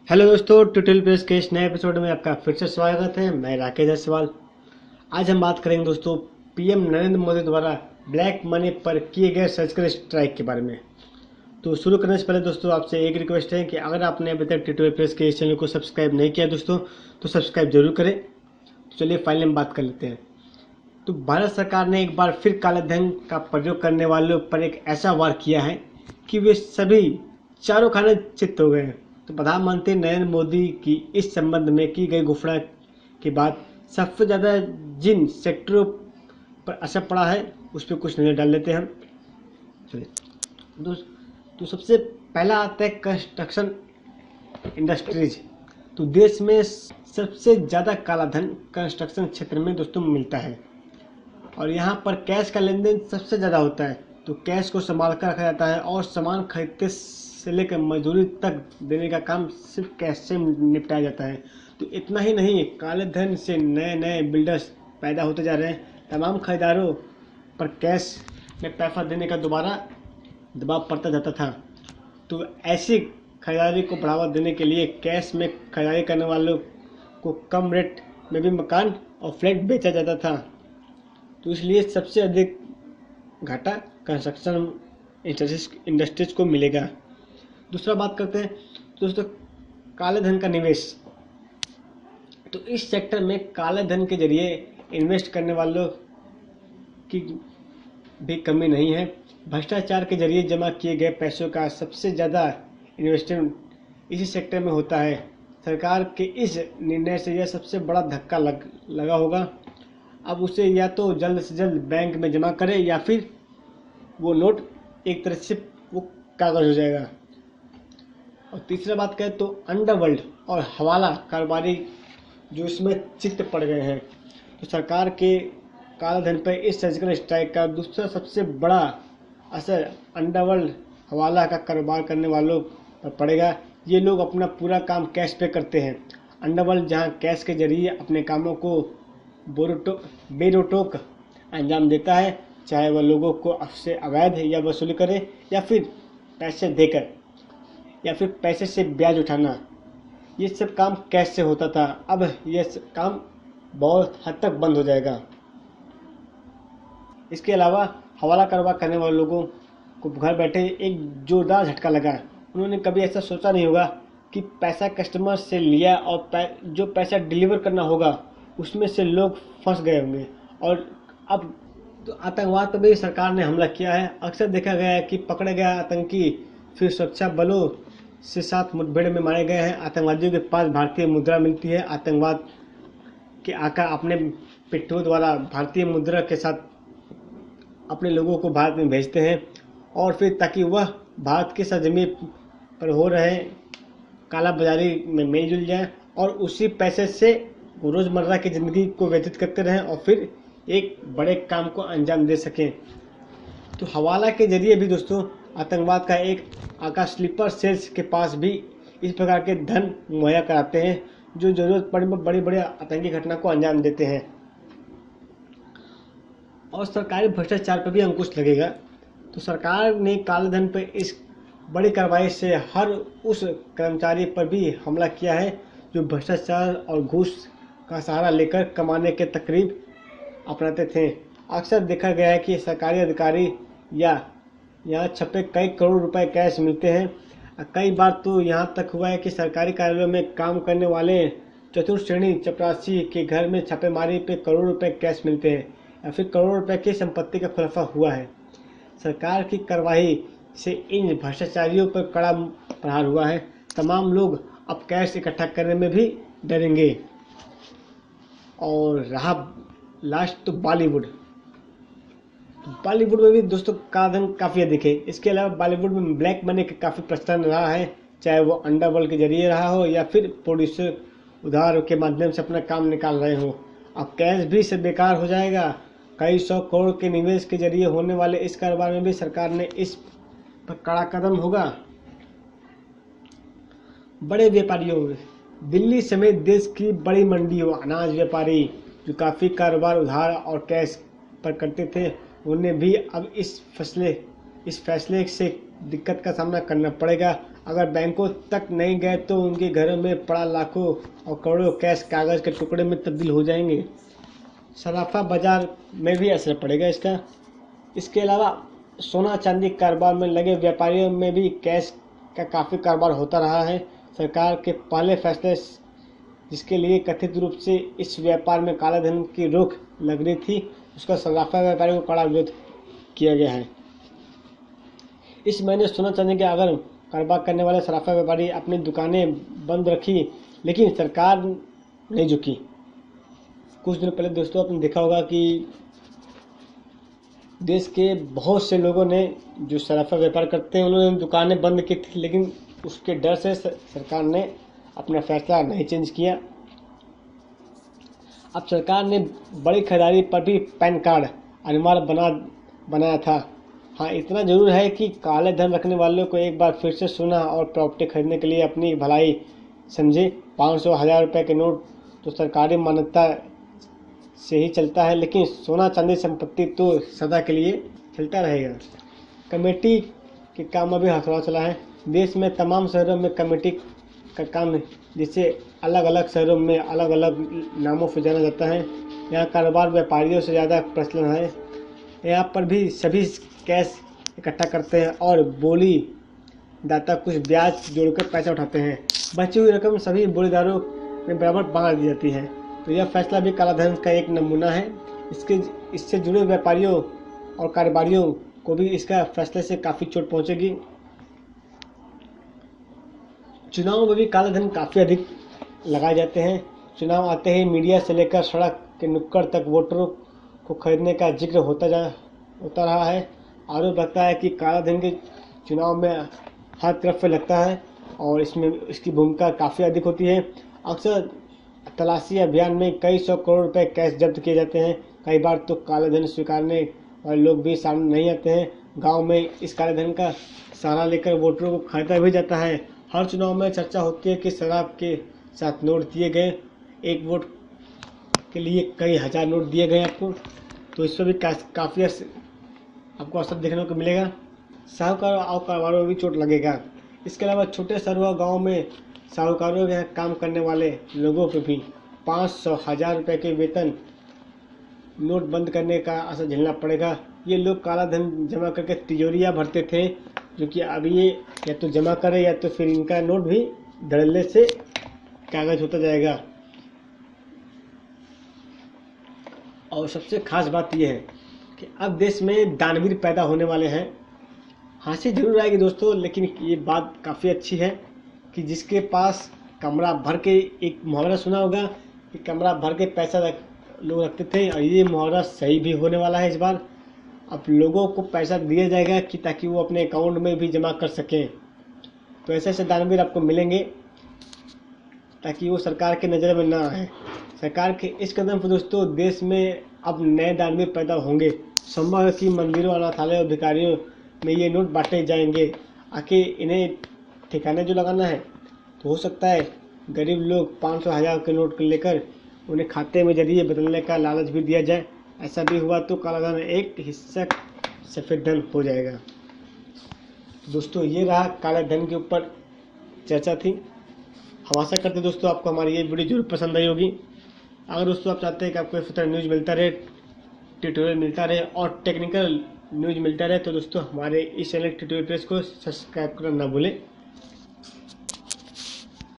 Hello दोस्तों, tutorial page के इस नए एपिसोड में आपका फिर से स्वागत है। मैं राकेश जायसवाल। आज हम बात करेंगे दोस्तों पीएम नरेंद्र मोदी द्वारा ब्लैक मनी पर किए गए सर्जिकल स्ट्राइक के बारे में। तो शुरू करने से पहले दोस्तों आपसे एक रिक्वेस्ट है कि अगर आपने अभी तक ट्यूटोरियल पेज के इस चैनल को सब्सक्राइब नहीं किया दोस्तों तो सब्सक्राइब जरूर करें। तो चलिए फाइनली हम बात कर लेते हैं। तो भारत सरकार ने एक बार फिर काले धन का प्रयोग करने वालों पर एक ऐसा वार किया है कि वे सभी चारों खाने चित्त हो गए हैं। तो प्रधानमंत्री नरेंद्र मोदी की इस संबंध में की गई घोषणा के बाद सबसे ज़्यादा जिन सेक्टरों पर असर पड़ा है उस पर कुछ नज़र डाल लेते हैं हम। चलिए तो सबसे पहला आता है कंस्ट्रक्शन इंडस्ट्रीज। तो देश में सबसे ज़्यादा काला धन कंस्ट्रक्शन क्षेत्र में दोस्तों मिलता है और यहाँ पर कैश का लेन देन सबसे ज़्यादा होता है। तो कैश को संभाल कर रखा जाता है और सामान खरीदते से लेकर मजदूरी तक देने का काम सिर्फ कैश से निपटाया जाता है। तो इतना ही नहीं, काले धन से नए नए बिल्डर्स पैदा होते जा रहे हैं। तमाम खरीदारों पर कैश में पैसा देने का दोबारा दबाव पड़ता जाता था। तो ऐसी खरीदारी को बढ़ावा देने के लिए कैश में खरीदारी करने वालों को कम रेट में भी मकान और फ्लैट बेचा जाता था। तो इसलिए सबसे अधिक घाटा कंस्ट्रक्शन इंडस्ट्रीज को मिलेगा। दूसरा बात करते हैं दोस्तों काले धन का निवेश। तो इस सेक्टर में काले धन के जरिए इन्वेस्ट करने वालों की भी कमी नहीं है। भ्रष्टाचार के जरिए जमा किए गए पैसों का सबसे ज़्यादा इन्वेस्टमेंट इसी सेक्टर में होता है। सरकार के इस निर्णय से यह सबसे बड़ा धक्का लगा होगा। अब उसे या तो जल्द से जल्द बैंक में जमा करें या फिर वो नोट एक तरह से वो कागज हो जाएगा। और तीसरा बात करें तो अंडरवर्ल्ड और हवाला कारोबारी जो इसमें चित्त पड़ गए हैं। तो सरकार के काला धन पर इस सर्जिकल स्ट्राइक का दूसरा सबसे बड़ा असर अंडरवर्ल्ड हवाला का कारोबार करने वालों पर पड़ेगा। ये लोग अपना पूरा काम कैश पे करते हैं। अंडरवर्ल्ड जहां कैश के जरिए अपने कामों को बेरोक अंजाम देता है, चाहे वह लोगों को आपसे अवैध या वसूली करे या फिर पैसे देकर या फिर पैसे से ब्याज उठाना, ये सब काम कैश से होता था। अब यह काम बहुत हद तक बंद हो जाएगा। इसके अलावा हवाला कारोबार करने वाले लोगों को घर बैठे एक जोरदार झटका लगा। उन्होंने कभी ऐसा सोचा नहीं होगा कि पैसा कस्टमर से लिया और जो पैसा डिलीवर करना होगा उसमें से लोग फंस गए होंगे। और अब तो आतंकवाद पर भी सरकार ने हमला किया है। अक्सर देखा गया है कि पकड़े गए आतंकी फिर सुरक्षा बलों से साथ मुठभेड़ में मारे गए हैं। आतंकवादियों के पास भारतीय मुद्रा मिलती है। आतंकवाद के आका अपने पिट्ठू द्वारा भारतीय मुद्रा के साथ अपने लोगों को भारत में भेजते हैं और फिर ताकि वह भारत के सरजमी पर हो रहे काला बाजारी में मिलजुल जाए और उसी पैसे से रोज़मर्रा की ज़िंदगी को व्यतीत करते रहें और फिर एक बड़े काम को अंजाम दे सकें। तो हवाला के जरिए भी दोस्तों आतंकवाद का एक आका स्लीपर सेल्स के पास भी इस प्रकार के धन मुहैया कराते हैं जो जरूरत पड़ने पर बड़ी बड़ी आतंकी घटना को अंजाम देते हैं। और सरकारी भ्रष्टाचार पर भी अंकुश लगेगा। तो सरकार ने काले धन पर इस बड़ी कार्रवाई से हर उस कर्मचारी पर भी हमला किया है जो भ्रष्टाचार और घूस का सहारा लेकर कमाने के तकरीब अपनाते थे। अक्सर देखा गया है कि सरकारी अधिकारी या यहाँ छपे कई करोड़ रुपए कैश मिलते हैं। कई बार तो यहाँ तक हुआ है कि सरकारी कार्यालयों में काम करने वाले चतुर्थ श्रेणी चपरासी के घर में छापेमारी पे करोड़ रुपए कैश मिलते हैं या फिर करोड़ रुपए की संपत्ति का खुलासा हुआ है। सरकार की कार्रवाई से इन भ्रष्टाचारियों पर कड़ा प्रहार हुआ है। तमाम लोग अब कैश इकट्ठा करने में भी डरेंगे। और रहा लास्ट तो बॉलीवुड में भी दोस्तों काला धन काफ़ी अधिक है। इसके अलावा बॉलीवुड में ब्लैक मनी का काफ़ी प्रचलन रहा है, चाहे वो अंडरवर्ल्ड के जरिए रहा हो या फिर प्रोड्यूसर उधार के माध्यम से अपना काम निकाल रहे हो। अब कैश भी से बेकार हो जाएगा। कई सौ करोड़ के निवेश के जरिए होने वाले इस कारोबार में भी सरकार ने इस पर कड़ा कदम होगा। बड़े व्यापारियों, दिल्ली समेत देश की बड़ी मंडियों, अनाज व्यापारी जो काफ़ी कारोबार उधार और कैश पर करते थे, उन्हें भी अब इस फैसले से दिक्कत का सामना करना पड़ेगा। अगर बैंकों तक नहीं गए तो उनके घरों में पड़ा लाखों और करोड़ों कैश कागज़ के टुकड़े में तब्दील हो जाएंगे। सराफा बाजार में भी असर पड़ेगा इसका। इसके अलावा सोना चांदी कारोबार में लगे व्यापारियों में भी कैश का काफ़ी कारोबार होता रहा है। सरकार के पहले फैसले जिसके लिए कथित रूप से इस व्यापार में काला धन की रोक लग रही थी, उसका सराफा व्यापारियों को कड़ा विरोध किया गया है। इस महीने सोना चांदी के अगर कारोबार करने वाले सराफा व्यापारी अपनी दुकानें बंद रखी, लेकिन सरकार नहीं झुकी। कुछ दिन पहले दोस्तों आपने देखा होगा कि देश के बहुत से लोगों ने जो सराफा व्यापार करते हैं उन्होंने दुकानें बंद की थी, लेकिन उसके डर से सरकार ने अपना फैसला नहीं चेंज किया। अब सरकार ने बड़ी खरीदारी पर भी पैन कार्ड अनिवार्य बनाया था। हाँ, इतना जरूर है कि काले धन रखने वालों को एक बार फिर से सोना और प्रॉपर्टी खरीदने के लिए अपनी भलाई समझे। 500-1000 रुपये के नोट तो सरकारी मान्यता से ही चलता है, लेकिन सोना चांदी संपत्ति तो सदा के लिए चलता रहेगा। कमेटी के काम में भी हथौड़ा चला है। देश में तमाम शहरों में कमेटी का काम, जिसे अलग अलग शहरों में अलग अलग नामों से जाना जाता है। यहाँ कारोबार व्यापारियों से ज़्यादा प्रचलन है। यहाँ पर भी सभी कैश इकट्ठा करते हैं और बोली दाता कुछ ब्याज जोड़कर पैसा उठाते हैं। बची हुई रकम सभी बोलीदारों में बराबर बांट दी जाती है। तो यह फैसला भी कालाधन का एक नमूना है। इससे जुड़े व्यापारियों और कारोबारियों को भी इसका फैसले से काफ़ी चोट पहुंचेगी। चुनाव में भी काला धन काफ़ी अधिक लगाए जाते हैं। चुनाव आते ही मीडिया से लेकर सड़क के नुक्कड़ तक वोटरों को खरीदने का जिक्र होता रहा है। आरोप लगता है कि काला धन के चुनाव में हर तरफ से लगता है और इसमें इसकी भूमिका काफ़ी अधिक होती है। अक्सर तलाशी अभियान में कई 100 करोड़ रुपए कैश जब्त किए जाते हैं। कई बार तो काले धन स्वीकारने वाले लोग भी सामने नहीं आते हैं। गांव में इस काले धन का सहारा लेकर वोटरों को खरीदा भी जाता है। हर चुनाव में चर्चा होती है कि शराब के साथ नोट दिए गए, एक वोट के लिए कई हजार नोट दिए गए आपको, तो इस पर भी काफ़ी आपको असर देखने को मिलेगा। साहूकारों और कारोबारों में भी चोट लगेगा। इसके अलावा छोटे शहरों गाँव में साहूकारों के काम करने वाले लोगों पर भी 500-1000 रुपये के वेतन नोट बंद करने का असर झेलना पड़ेगा। ये लोग काला धन जमा करके तिजोरियाँ भरते थे, जो कि अब ये या तो जमा करे या तो फिर इनका नोट भी धड़ल्ले से कागज होता जाएगा। और सबसे खास बात यह है कि अब देश में दानवीर पैदा होने वाले हैं। हंसी जरूर आएगी दोस्तों, लेकिन ये बात काफ़ी अच्छी है कि जिसके पास कमरा भर के, एक मुहावरा सुना होगा कि कमरा भर के पैसा लोग रखते थे, और ये मुहावरा सही भी होने वाला है इस बार। अब लोगों को पैसा दिया जाएगा कि ताकि वो अपने अकाउंट में भी जमा कर सकें। तो ऐसे ऐसे दानवीर आपको मिलेंगे ताकि वो सरकार के नज़र में ना आए। सरकार के इस कदम पर दोस्तों देश में अब नए दानवीर पैदा होंगे। संभव है कि मंदिरों, अनाथालय और भिखारियों में ये नोट बांटे जाएंगे। आखिर इन्हें ठिकाने जो लगाना है, तो हो सकता है गरीब लोग 500-1000 के नोट लेकर उन्हें खाते में जरिए बदलने का लालच भी दिया जाए। ऐसा भी हुआ तो काला धन एक हिस्सा सफ़ेद धन हो जाएगा। दोस्तों ये रहा काला धन के ऊपर चर्चा थी। हम आशा करते हैं दोस्तों आपको हमारी ये वीडियो जरूर पसंद आई होगी। अगर दोस्तों आप चाहते हैं कि आपको इस तरह न्यूज़ मिलता रहे, ट्यूटोरियल मिलता रहे और टेक्निकल न्यूज़ मिलता रहे, तो दोस्तों हमारे इस चैनल ट्यूटोरियल पेज को सब्सक्राइब करना ना भूलें।